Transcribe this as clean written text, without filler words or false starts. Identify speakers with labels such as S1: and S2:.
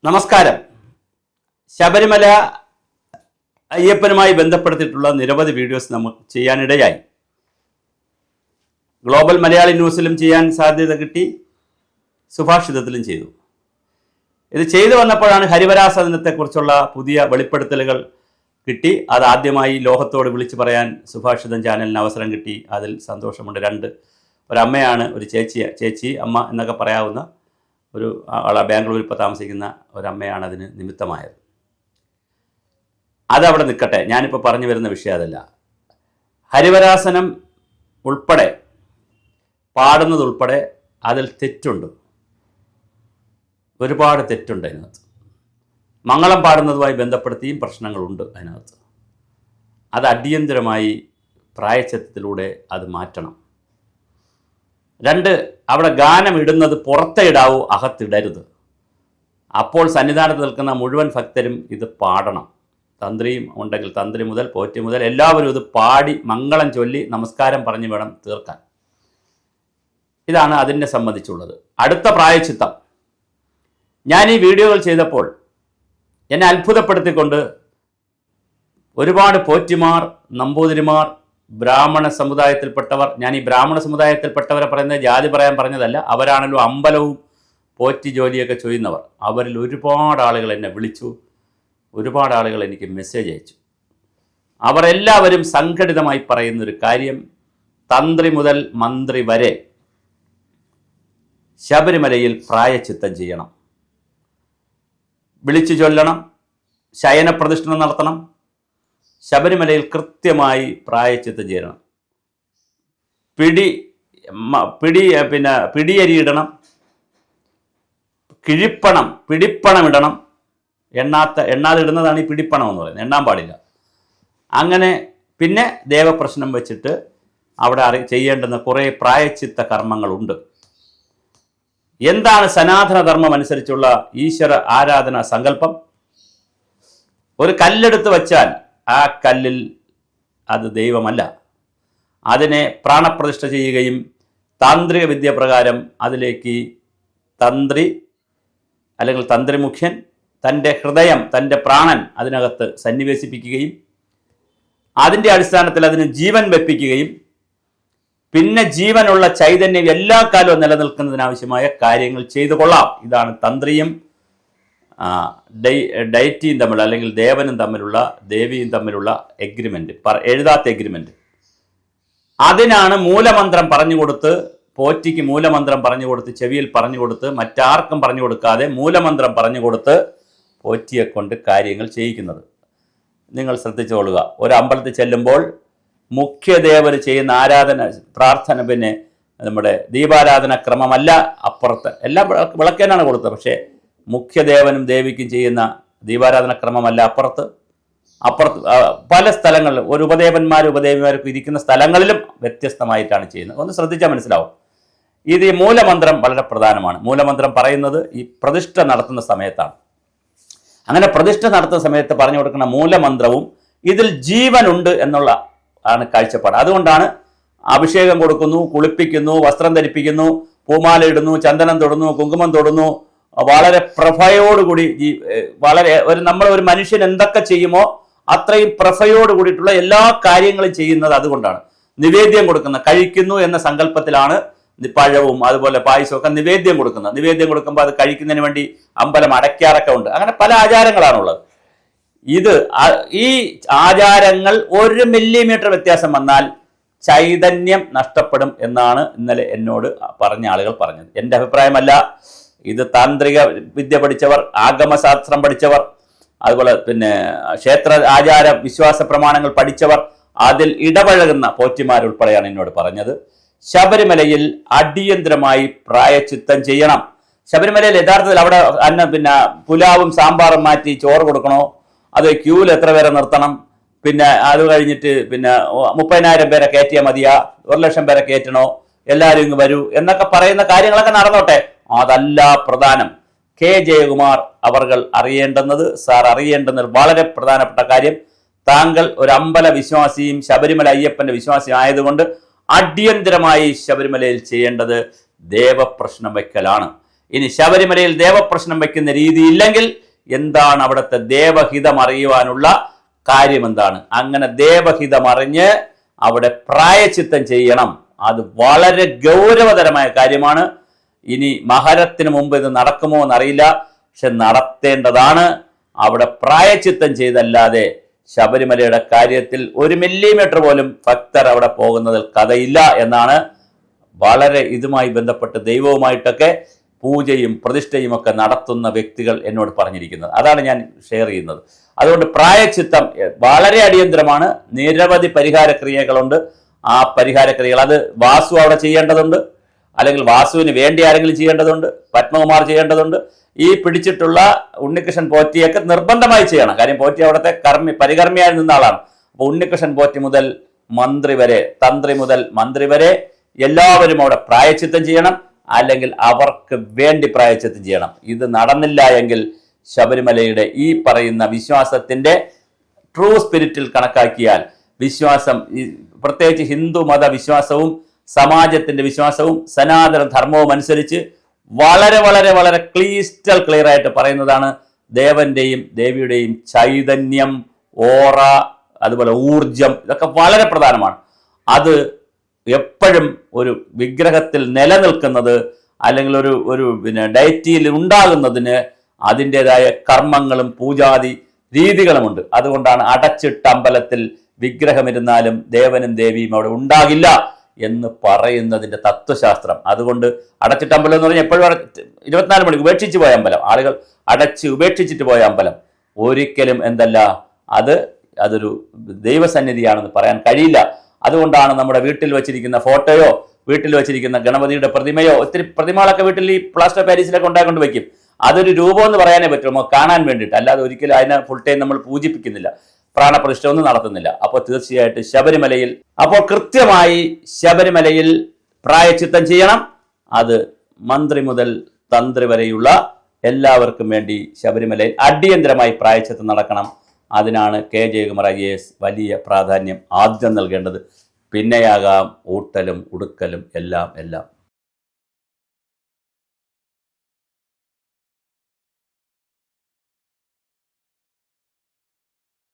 S1: നമസ്കാരം. ശബരിമല അയ്യപ്പനുമായി ബന്ധപ്പെടുത്തിയിട്ടുള്ള നിരവധി വീഡിയോസ് നമുക്ക് ചെയ്യാനിടയായി. ഗ്ലോബൽ മലയാളി ന്യൂസിലും ചെയ്യാൻ സാധ്യത കിട്ടി, സുഭാഷിതത്തിലും ചെയ്തു. ഇത് ചെയ്തു വന്നപ്പോഴാണ് ഹരിവരാസ ദിനത്തെക്കുറിച്ചുള്ള പുതിയ വെളിപ്പെടുത്തലുകൾ കിട്ടി. അത് ആദ്യമായി ലോകത്തോട് വിളിച്ചു പറയാൻ സുഭാഷിതം ചാനലിന് അവസരം കിട്ടി. അതിൽ സന്തോഷമുണ്ട്. ഒരമ്മയാണ്, ഒരു ചേച്ചി അമ്മ എന്നൊക്കെ പറയാവുന്ന ഒരു ആളെ ബാംഗ്ലൂരിൽ ഇപ്പോൾ താമസിക്കുന്ന ഒരമ്മയാണ് അതിന് നിമിത്തമായത്. അതവിടെ നിൽക്കട്ടെ, ഞാനിപ്പോൾ പറഞ്ഞു വരുന്ന വിഷയം അതല്ല. ഹരിവരാസനം ഉൾപ്പെടെ പാടുന്നതുൾപ്പെടെ അതിൽ തെറ്റുണ്ട്, ഒരുപാട് തെറ്റുണ്ട് അതിനകത്ത്. മംഗളം പാടുന്നതുമായി ബന്ധപ്പെടുത്തിയും പ്രശ്നങ്ങളുണ്ട് അതിനകത്ത്. അത് അടിയന്തരമായി പ്രായശ്ചിത്തത്തിലൂടെ അത് മാറ്റണം. 2, അവിടെ ഗാനം ഇടുന്നത് പുറത്തെ ഇടാവൂ, അകത്തിടരുത്. അപ്പോൾ സന്നിധാനത്ത് നിൽക്കുന്ന മുഴുവൻ ഭക്തരും ഇത് പാടണം. തന്ത്രിയും ഉണ്ടെങ്കിൽ തന്ത്രി മുതൽ പോറ്റി മുതൽ എല്ലാവരും ഇത് പാടി മംഗളം ചൊല്ലി നമസ്കാരം പറഞ്ഞു വേണം തീർക്കാൻ. ഇതാണ് അതിനെ സംബന്ധിച്ചുള്ളത്. അടുത്ത പ്രായശ്ചിത്തം. ഞാൻ ഈ വീഡിയോകൾ ചെയ്തപ്പോൾ എന്നെ അത്ഭുതപ്പെടുത്തിക്കൊണ്ട് ഒരുപാട് പോറ്റിമാർ, നമ്പൂതിരിമാർ, ബ്രാഹ്മണ സമുദായത്തിൽപ്പെട്ടവർ, ഞാൻ ഈ ബ്രാഹ്മണ സമുദായത്തിൽപ്പെട്ടവരെ പറയുന്നത് ജാതി പറയാൻ പറഞ്ഞതല്ല, അവരാണല്ലോ അമ്പലവും പോറ്റി ജോലിയൊക്കെ ചെയ്യുന്നവർ. അവരിൽ ഒരുപാട് ആളുകൾ എന്നെ വിളിച്ചു, ഒരുപാട് ആളുകൾ എനിക്ക് മെസ്സേജ് അയച്ചു. അവർ എല്ലാവരും സംഘടിതമായി പറയുന്നൊരു കാര്യം, തന്ത്രി മുതൽ മന്ത്രി വരെ ശബരിമലയിൽ പ്രായശ്ചിത്തം ചെയ്യണം, വിളിച്ചു ചൊല്ലണം, ശയനപ്രതിഷ്ഠ നടത്തണം, ശബരിമലയിൽ കൃത്യമായി പ്രായശ്ചിത്തം ചെയ്യണം, പിടിയരിയിടണം, പിടിപ്പണം ഇടണം. എണ്ണാതെ ഇടുന്നതാണ് ഈ പിടിപ്പണം എന്ന് പറയുന്നത്, എണ്ണാൻ പാടില്ല. അങ്ങനെ പിന്നെ ദേവപ്രശ്നം വെച്ചിട്ട് അവിടെ ചെയ്യേണ്ടുന്ന കുറേ പ്രായശ്ചിത്ത കർമ്മങ്ങളുണ്ട്. എന്താണ് സനാതനധർമ്മം അനുസരിച്ചുള്ള ഈശ്വര ആരാധന സങ്കല്പം? ഒരു കല്ലെടുത്ത് വച്ചാൽ ആ കല്ലിൽ അത് ദൈവമല്ല. അതിനെ പ്രാണപ്രതിഷ്ഠ ചെയ്യുകയും താന്ത്രിക വിദ്യ പ്രകാരം അതിലേക്ക് തന്ത്രി അല്ലെങ്കിൽ തന്ത്രിമുഖ്യൻ തൻ്റെ ഹൃദയം, തൻ്റെ പ്രാണൻ അതിനകത്ത് സന്നിവേശിപ്പിക്കുകയും അതിൻ്റെ അടിസ്ഥാനത്തിൽ അതിന് ജീവൻ വെപ്പിക്കുകയും പിന്നെ ജീവനുള്ള ചൈതന്യം എല്ലാ കാലവും നിലനിൽക്കുന്നതിനാവശ്യമായ കാര്യങ്ങൾ ചെയ്തു കൊള്ളാം. ഇതാണ് തന്ത്രിയും ഡൈറ്റിയും തമ്മിലുള്ള, അല്ലെങ്കിൽ ദേവനും തമ്മിലുള്ള, ദേവിയും തമ്മിലുള്ള എഗ്രിമെൻ്റ്, എഴുതാത്ത എഗ്രിമെൻ്റ്. അതിനാണ് മൂലമന്ത്രം പറഞ്ഞു കൊടുത്ത്, പോറ്റിക്ക് മൂലമന്ത്രം പറഞ്ഞു കൊടുത്ത്, ചെവിയിൽ പറഞ്ഞു കൊടുത്ത്, മറ്റാർക്കും പറഞ്ഞു കൊടുക്കാതെ മൂലമന്ത്രം പറഞ്ഞു കൊടുത്ത് പോറ്റിയെ കൊണ്ട് കാര്യങ്ങൾ ചെയ്യിക്കുന്നത്. നിങ്ങൾ ശ്രദ്ധിച്ചുകൊള്ളുക. ഒരു അമ്പലത്തിൽ ചെല്ലുമ്പോൾ മുഖ്യദേവന് ചെയ്യുന്ന ആരാധന, പ്രാർത്ഥന, പിന്നെ നമ്മുടെ ദീപാരാധന ക്രമമല്ല അപ്പുറത്ത്. എല്ലാം വിളക്കേനാണ് കൊടുത്തത്, പക്ഷേ മുഖ്യദേവനും ദേവിക്കും ചെയ്യുന്ന ദീപാരാധന ക്രമമല്ല അപ്പുറത്ത്. പല സ്ഥലങ്ങളിലും ഒരു ഉപദേവന്മാരൊക്കെ ഇരിക്കുന്ന സ്ഥലങ്ങളിലും വ്യത്യസ്തമായിട്ടാണ് ചെയ്യുന്നത്. ഒന്ന് ശ്രദ്ധിച്ചാൽ മനസ്സിലാവും. ഇത് ഈ മൂലമന്ത്രം വളരെ പ്രധാനമാണ്. മൂലമന്ത്രം പറയുന്നത് ഈ പ്രതിഷ്ഠ നടത്തുന്ന സമയത്താണ്. അങ്ങനെ പ്രതിഷ്ഠ നടത്തുന്ന സമയത്ത് പറഞ്ഞു കൊടുക്കുന്ന മൂലമന്ത്രവും ഇതിൽ ജീവനുണ്ട് എന്നുള്ള ആണ് കാഴ്ചപ്പാട്. അതുകൊണ്ടാണ് അഭിഷേകം കൊടുക്കുന്നു, കുളിപ്പിക്കുന്നു, വസ്ത്രം ധരിപ്പിക്കുന്നു, പൂമാല ഇടുന്നു, ചന്ദനം തൊടുന്നു, കുങ്കുമം തൊടുന്നു, വളരെ പ്രഭയോടുകൂടി നമ്മൾ ഒരു മനുഷ്യൻ എന്തൊക്കെ ചെയ്യുമോ അത്രയും പ്രഭയോട് കൂടിയിട്ടുള്ള എല്ലാ കാര്യങ്ങളും ചെയ്യുന്നത് അതുകൊണ്ടാണ്. നിവേദ്യം കൊടുക്കുന്ന, കഴിക്കുന്നു എന്ന സങ്കല്പത്തിലാണ് പഴവും അതുപോലെ പായസമൊക്കെ നിവേദ്യം കൊടുക്കുന്നത്. നിവേദ്യം കൊടുക്കുമ്പോൾ അത് കഴിക്കുന്നതിന് വേണ്ടി അമ്പലം അടയ്ക്കാറൊക്കെ ഉണ്ട്. അങ്ങനെ പല ആചാരങ്ങളാണുള്ളത്. ഈ ആചാരങ്ങൾ 1 മില്ലിമീറ്റർ വ്യത്യാസം വന്നാൽ ചൈതന്യം നഷ്ടപ്പെടും എന്നാണ് ഇന്നലെ എന്നോട് പറഞ്ഞ ആളുകൾ പറഞ്ഞത്. എൻ്റെ അഭിപ്രായമല്ല. ഇത് താന്ത്രിക വിദ്യ പഠിച്ചവർ, ആഗമശാസ്ത്രം പഠിച്ചവർ, അതുപോലെ പിന്നെ ക്ഷേത്ര ആചാര വിശ്വാസ പ്രമാണങ്ങൾ പഠിച്ചവർ, അതിൽ ഇടപഴകുന്ന പോറ്റിമാരുൾപ്പെടെയാണ് എന്നോട് പറഞ്ഞത്. ശബരിമലയിൽ അടിയന്തരമായി പ്രായശ്ചിത്തം ചെയ്യണം. ശബരിമലയിൽ യഥാർത്ഥത്തിൽ അവിടെ പിന്നെ പുലാവും സാമ്പാറും മാറ്റി ചോറ് കൊടുക്കണോ, അത് ക്യൂവിൽ എത്ര പേരെ നിർത്തണം, പിന്നെ അത് കഴിഞ്ഞിട്ട് പിന്നെ 30,000 പേരെ കയറ്റിയാൽ മതിയാ, 1,00,000 പേരെ കയറ്റണോ, എല്ലാവരും ഇങ്ങ് വരൂ എന്നൊക്കെ പറയുന്ന കാര്യങ്ങളൊക്കെ നടന്നോട്ടെ. അതല്ല പ്രധാനം. കെ ജയകുമാർ അവർകൾ അറിയേണ്ടുന്നത് വളരെ പ്രധാനപ്പെട്ട കാര്യം, താങ്കൾ ഒരു അമ്പല വിശ്വാസിയും ശബരിമല അയ്യപ്പന്റെ വിശ്വാസിയും ആയതുകൊണ്ട് അടിയന്തരമായി ശബരിമലയിൽ ചെയ്യേണ്ടത് ദേവപ്രശ്നം വയ്ക്കലാണ്. ഇനി ശബരിമലയിൽ ദേവപ്രശ്നം വയ്ക്കുന്ന രീതിയില്ലെങ്കിൽ എന്താണ് അവിടുത്തെ ദേവഹിതം അറിയുവാനുള്ള കാര്യം എന്താണ്? അങ്ങനെ ദേവഹിതം അറിഞ്ഞ് അവിടെ പ്രായച്ചിത്തം ചെയ്യണം. അത് വളരെ ഗൗരവതരമായ കാര്യമാണ്. ഇനി മഹരത്തിന് മുമ്പ് ഇത് നടക്കുമോ എന്നറിയില്ല, പക്ഷെ നടത്തേണ്ടതാണ്. അവിടെ പ്രായച്ചിത്തം ചെയ്തല്ലാതെ ശബരിമലയുടെ കാര്യത്തിൽ 1 മില്ലിമീറ്റർ പോലും ഭക്തർ അവിടെ പോകുന്നതിൽ കഥയില്ല എന്നാണ് വളരെ ഇതുമായി ബന്ധപ്പെട്ട് ദൈവവുമായിട്ടൊക്കെ പൂജയും പ്രതിഷ്ഠയും ഒക്കെ നടത്തുന്ന വ്യക്തികൾ എന്നോട് പറഞ്ഞിരിക്കുന്നത്. അതാണ് ഞാൻ ഷെയർ ചെയ്യുന്നത്. അതുകൊണ്ട് പ്രായച്ചിത്തം വളരെ അടിയന്തരമാണ്. നിരവധി പരിഹാര ക്രിയകളുണ്ട്. ആ പരിഹാര ക്രിയകൾ അത് വാസു അവിടെ ചെയ്യേണ്ടതുണ്ട്, അല്ലെങ്കിൽ വാസുവിന് വേണ്ടി ആരെങ്കിലും ചെയ്യേണ്ടതുണ്ട്, പത്മകുമാർ ചെയ്യേണ്ടതുണ്ട്. ഈ പിടിച്ചിട്ടുള്ള ഉണ്ണികൃഷ്ണൻ പോറ്റിയൊക്കെ നിർബന്ധമായി ചെയ്യണം. കാര്യം പോറ്റി അവിടുത്തെ പരികർമ്മിയായി നിന്ന ആളാണ്. അപ്പോൾ ഉണ്ണികൃഷ്ണൻ പോറ്റി മുതൽ മന്ത്രി വരെ, തന്ത്രി മുതൽ മന്ത്രി വരെ എല്ലാവരും അവിടെ പ്രായച്ചിത്തം ചെയ്യണം, അല്ലെങ്കിൽ അവർക്ക് വേണ്ടി പ്രായച്ചിത്തം ചെയ്യണം. ഇത് നടന്നില്ല എങ്കിൽ ശബരിമലയുടെ ഈ പറയുന്ന വിശ്വാസത്തിന്റെ ട്രൂ സ്പിരിറ്റിൽ കണക്കാക്കിയാൽ വിശ്വാസം, പ്രത്യേകിച്ച് ഹിന്ദു മത വിശ്വാസവും സമാജത്തിന്റെ വിശ്വാസവും സനാതന ധർമ്മവും അനുസരിച്ച് വളരെ വളരെ വളരെ ക്ലിയർ ആയിട്ട് പറയുന്നതാണ് ദേവന്റെയും ദേവിയുടെയും ചൈതന്യം, ഓറ, അതുപോലെ ഊർജം, ഇതൊക്കെ വളരെ പ്രധാനമാണ്. അത് എപ്പോഴും ഒരു വിഗ്രഹത്തിൽ നിലനിൽക്കുന്നത് അല്ലെങ്കിൽ ഒരു ഡയറ്റിയിൽ ഉണ്ടാകുന്നതിന് അതിൻ്റെതായ കർമ്മങ്ങളും പൂജാതി രീതികളുമുണ്ട്. അതുകൊണ്ടാണ് അടച്ചിട്ട അമ്പലത്തിൽ വിഗ്രഹമിരുന്നാലും ദേവനും ദേവിയും അവിടെ ഉണ്ടാകില്ല എന്ന് പറയുന്നതിൻ്റെ തത്വശാസ്ത്രം. അതുകൊണ്ട് അടച്ചിട്ട അമ്പലം എന്ന് പറഞ്ഞാൽ എപ്പോഴും 24 മണിക്ക് ഉപേക്ഷിച്ച് പോയ അമ്പലം, ആളുകൾ അടച്ച് ഉപേക്ഷിച്ചിട്ട് പോയ അമ്പലം ഒരിക്കലും അതൊരു ദൈവസന്നിധിയാണെന്ന് പറയാൻ കഴിയില്ല. അതുകൊണ്ടാണ് നമ്മുടെ വീട്ടിൽ വെച്ചിരിക്കുന്ന ഫോട്ടോയോ വീട്ടിൽ വെച്ചിരിക്കുന്ന ഗണപതിയുടെ പ്രതിമയോ, ഒത്തിരി പ്രതിമകളൊക്കെ വീട്ടിൽ ഈ പ്ലാസ്റ്റർ പാരീസിലൊക്കെ ഉണ്ടാക്കൊണ്ട് വയ്ക്കും. അതൊരു രൂപം എന്ന് പറയാനേ പറ്റുമോ, കാണാൻ വേണ്ടിയിട്ട്, അല്ലാതെ ഒരിക്കലും അതിനെ ഫുൾ ടൈം നമ്മൾ പൂജിപ്പിക്കുന്നില്ല, പ്രാണപ്രതിഷ്ഠ ഒന്നും നടത്തുന്നില്ല. അപ്പോൾ തീർച്ചയായിട്ടും ശബരിമലയിൽ കൃത്യമായി ശബരിമലയിൽ പ്രായച്ചിത്തം ചെയ്യണം. അത് മന്ത്രി മുതൽ തന്ത്രി വരെയുള്ള എല്ലാവർക്കും വേണ്ടി ശബരിമലയിൽ അടിയന്തരമായി പ്രായച്ചിത്തം നടക്കണം. അതിനാണ് കെ ജയകുമാർ IAS വലിയ പ്രാധാന്യം ആദ്യം നൽകേണ്ടത്. പിന്നെയാകാം ഊട്ടലും ഉടുക്കലും എല്ലാം.